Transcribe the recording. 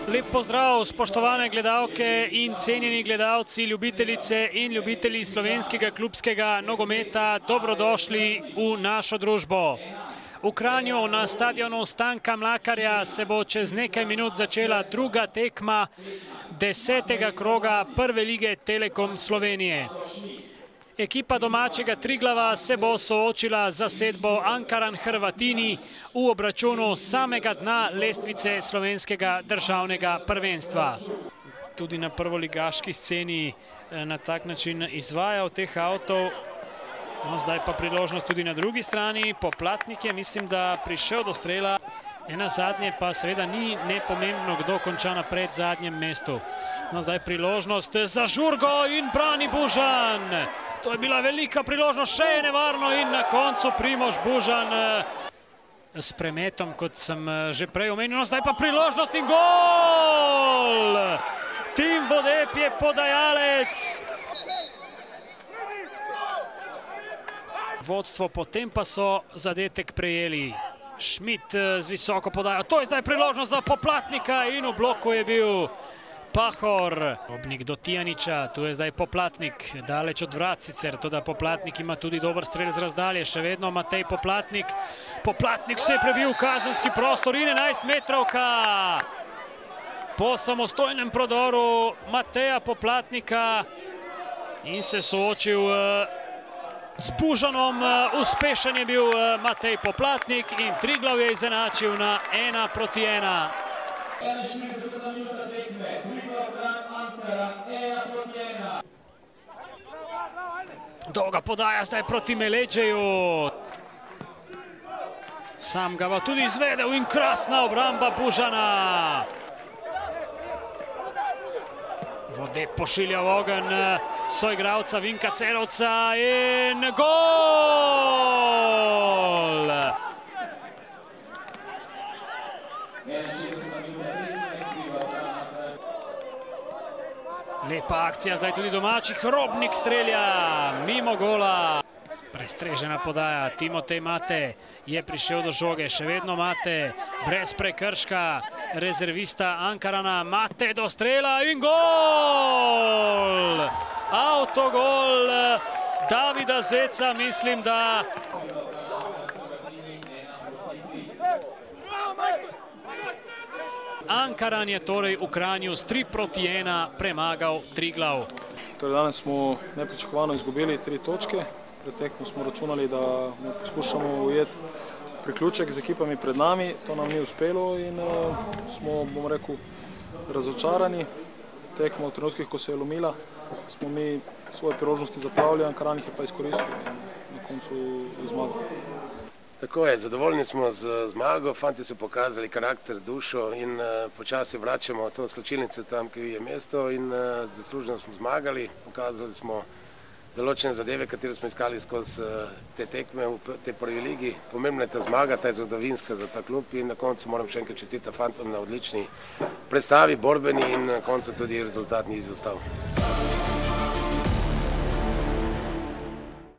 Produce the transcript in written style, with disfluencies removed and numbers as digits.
Lep pozdrav, spoštovane gledalke in cenjeni gledalci, ljubitelice in ljubitelji slovenskega klubskega nogometa, dobrodošli v našo družbo. V Kranju na stadionu Stanka Mlakarja se bo čez nekaj minut začela druga tekma 10. kroga Prve lige Telekom Slovenije. Ekipa domačega Triglava se bo soočila z zasedbo Ankaran Hrvatini v obračunu samega dna lestvice slovenskega državnega prvenstva. Tudi na prvoligaški sceni na tak način izvajal teh avtov. No, zdaj pa priložnost tudi na drugi strani. Poplatnik je, mislim, da prišel do strela. Nenazadnje pa seveda ni nepomembno, kdo konča na predzadnjem mestu. No, zdaj priložnost za Žurgo in brani Bužan. To je bila velika priložnost, še je nevarno in na koncu Primož Bužan s premetom, kot sem že prej omenil. No, zdaj pa priložnost in gol! Tim Vodeb je podajalec. Vodstvo, potem pa so zadetek prejeli. Šmit z visoko podajo. To je zdaj priložnost za Poplatnika in v bloku je bil Pahor. Obnik do Tijaniča, tu je zdaj Poplatnik, daleč od vrat sicer, toda Poplatnik ima tudi dober strel z razdalje. Še vedno Matej Poplatnik. Poplatnik se je prebil v kazenski prostor in 11 metrovka. Po samostojnem prodoru Mateja Poplatnika in se soočil z Bužanom. Uspešen je bil Matej Poplatnik in Triglav je izenačil na 1:1. Dolga podaja zdaj proti Meledžeju. Sam ga bo tudi izvedel in krasna obramba Bužana. Vodeb pošilja v ogenj soigralca Vinka Cerovca in gol! Lepa akcija zdaj tudi domačih. Robnik strelja mimo gola. Prestrežena podaja. Timotej Mate je prišel do žoge. Še vedno Mate brez prekrška. Rezervista Ankarana. Mate do strela in gol! Autogol Davida Zeca, mislim, da... Ankaran je torej v Kranju s 3:1 premagal Triglav. Danes smo nepričakovano izgubili 3 točke. Pred tekmo smo računali, da poskušamo ujeti priključek z ekipami pred nami. To nam ni uspelo in smo, bom rekel, razočarani. Tekmo v trenutkih, ko se je lomila, smo mi svoje priložnosti zapravili, Ankaran jih je pa izkoristil in na koncu zmagal. Tako je, zadovoljni smo z zmago, fanti so pokazali karakter, dušo in počasi vračamo to slačilnice tam, ki je mesto in zasluženo smo zmagali. Pokazali smo določene zadeve, katere smo iskali skozi te tekme v tej prvi ligi. Pomembna je ta zmaga, ta je zgodovinska za ta klub in na koncu moram še enkrat čestitati fantom na odlični predstavi, borbeni in na koncu tudi rezultat ni izostal.